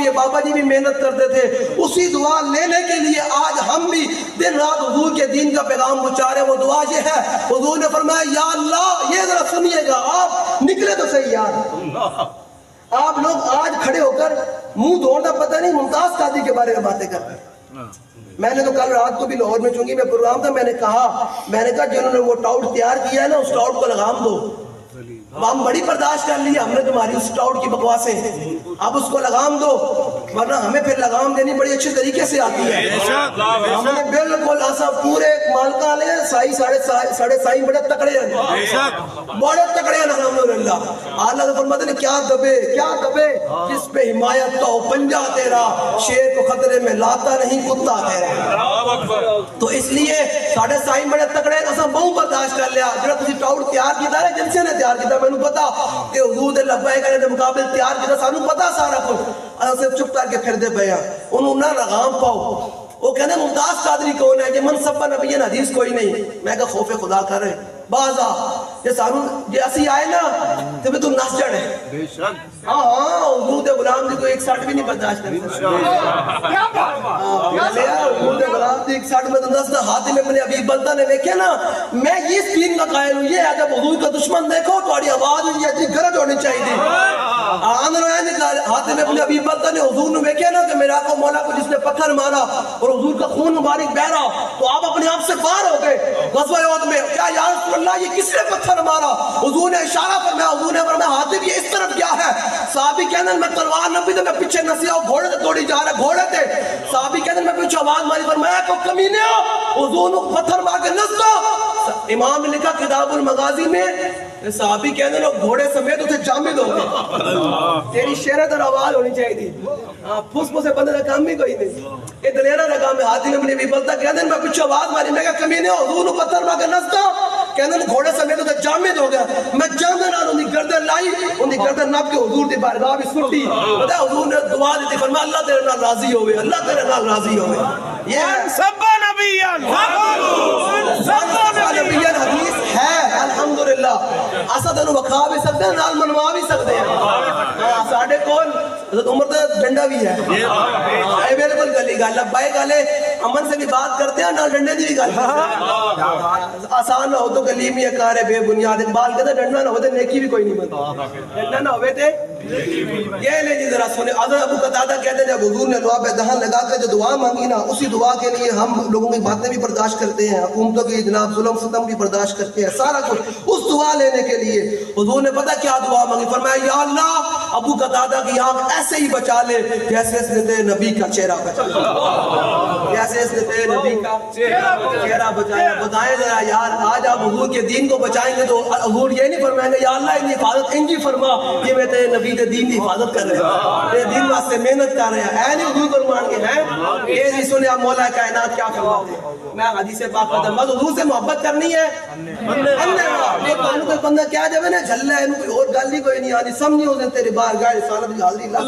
لیے بابا جی بھی محنت کرتے تھے، اسی دعا لینے کے لیے آج ہم بھی دن رات حضور کے دین کا پیغام پہنچا رہے ہیں۔ وہ دعا یہ ہے، حضور نے فرمایا یا اللہ، یہ ذرا سنیے گا، آپ نکلے تو صحیح یار، آپ لوگ آج کھڑے ہو کر منہ دھونا پتہ نہیں ممتاز قادری کے بارے میں باتیں کر رہے ہیں۔ میں نے تو کل رات کو بھی لاہور میں چونکہ میں پروگرام تھا، میں نے کہا جنہوں نے وہ ٹاؤٹ تیار کیا ہے نا، اس ٹاؤٹ کو لگام دو۔ ہم بڑی برداشت کر لی ہم نے تمہاری اس ٹاؤٹ کی بکواسیں، اب اس کو لگام دو، ورنہ ہمیں پھر لگام دینی بڑی اچھے طریقے سے آتی ہے۔ ہم نے بالکل ایسا پورے مالکہ لے سائی ساڑھے سائی بڑے تکڑے ہیں، بڑے تکڑے ہیں الحمدللہ۔ اللہ فرماتے ہیں کیا دبے جس پہ حمایت کا ہو پنجہ تیرا، شیر کو خطرے میں لاتا نہیں کتا تیرا۔ تو اس لیے ساڑھے سائی بڑے تکڑے ہیں، ایسا بہت برداشت کر لیا۔ جب تسی ٹاؤٹ تیار کیتا ہے جنسے نے تیار کیتا، میں نے پتا کہ حضور دے لبائے کرنے دے مقابل تیار کیتا، سانو پتا سارا کچھ، اسے چپ کر کے پھر دے پہ ہیں، انہوں نہ لگام پاؤ۔ وہ کہنے ممتاز قادری کون ہے؟ یہ منصب نبیین حدیث کوئی نہیں۔ میں کہا خوف خدا کر رہے بازا یہ سانو یہ اسی آئے نا تو بھی تو نس جڑ ہے۔ ہاں حضور دے غلام دی کوئی 160 بھی نہیں برداشت کر سکتا۔ حضور دے غلام دی 160 میں تو نس دا حاتم ابن ابی بلتہ نے دیکھے نا، میں یہ سین کا قائل ہوں، یہ ہے جب حضور کا دشمن دیکھو تو آڑی آواز یہ جی گرج ہونی چاہیے تھی۔ حاتم ابن ابی بلتہ نے حضور نے دیکھے نا کہ میرے آقا مولا کو جس نے پتھر مارا اور حضور کا خون مبارک بہ رہا، تو آپ اپنے آپ سے باہر ہو گئے غزوہ احد میں، کیا یا رسول اللہ یہ کس نے پتھر مارا؟ حضور نے اشارہ فرمایا، حضور نے فرمایا حاتم یہ اس طرف کیا ہے؟ صحابی کہنے میں تلوار نہ بھی تھا، میں پیچھے نسیا ہوں، گھوڑے سے توڑی جا رہا، گھوڑے تھے۔ صحابی کہنے میں پیچھے آواز ماری، فرمایا کو کمینے ہو، حضور نے پتھر مار کے نس دو۔ امام نے لکھا کتاب المغازی میں، صحابی کہنے لوگ گھوڑے سمیت اسے جامد ہو گئے۔ تیری شیرت اور آواز ہونی چاہیے تھی، پھس پھسے بندے کا کام بھی کوئی نہیں، یہ دلیرہ کا کام ہے۔ حاتم ابن ابی بلتہ کہنے میں پیچھے آواز ماری، میں کہا کمینے ہو، حضور نے پتھر مار کے نس دو۔ کہنے گھوڑے سمیت اسے جامد ہو گیا، میں جامد آن انہی گردن لائی، انہی گردن ناب کے حضور دی بارگاہ بھی سنٹی، بتا حضور نے دعا دیتی، فرمایا اللہ تیرے نال راضی ہوئے، اللہ تیرے نال راضی ہوئے۔ یہ سبا نبیان نبیان حدیث ہے الحمدللہ، اسد انہوں وکھا بھی سکتے ہیں، نال منوا بھی سکتے ہیں۔ ساڑھے کون حضرت عمر دا ڈنڈا بھی ہے، اے بالکل گلی گا لبائی گالے امن سے بھی بات کرتے ہیں، نال ڈنڈے دی بھی گال آسان نہ ہو تو گلی میں اکارے بے بنیاد، اقبال کہتے ہیں ڈنڈا نہ ہوتے نیکی بھی کوئی نہیں بنتا، ڈنڈا نہ ہوئے تھے۔ یہ لے جی ذرا سنے، حضرت ابو قتادہ کہتے ہیں جب حضور نے دعا پہ دہن لگا کر جو دعا مانگی نا، اسی دعا کے لیے ہم لوگوں کی باتیں بھی برداشت کرتے ہیں، حکومتوں کی جناب ظلم ستم بھی برداشت کرتے ہیں، سارا کچھ اس دعا لینے کے لیے حضور نے پتہ کیا دعا مانگی؟ فرمایا یا اللہ ابو قتادہ کی آنکھ ایسے ہی بچا لے جیسے اس نے تیرے نبی کا چہرہ بچایا، جیسے اس نے تیرے نبی کا چہرہ بچایا۔ بتائیں ذرا یار، آج آپ حضور کے دین کو بچائیں گے تو حضور یہ نہیں فرمائیں گے یا اللہ ان کی حفاظت انجی فرما، یہ میں تیرے نبی کے دین کی حفاظت کر رہے ہیں، تیرے دین واسطے محنت کر رہے ہیں، اے نہیں حضور کو مان کے ہیں۔ یہ نہیں سنے آپ مولا کائنات کیا فرماتے ہیں، میں حدیث پاک پڑھتا ہوں، حضور سے محبت کرنی ہے، یہ کانوں کوئی بندہ کیا جب ہے نا جھل ہے، کوئی اور گل ہی کوئی نہیں آنی، سمجھی اس نے تیری بارگاہ رسالت کی حاضری لا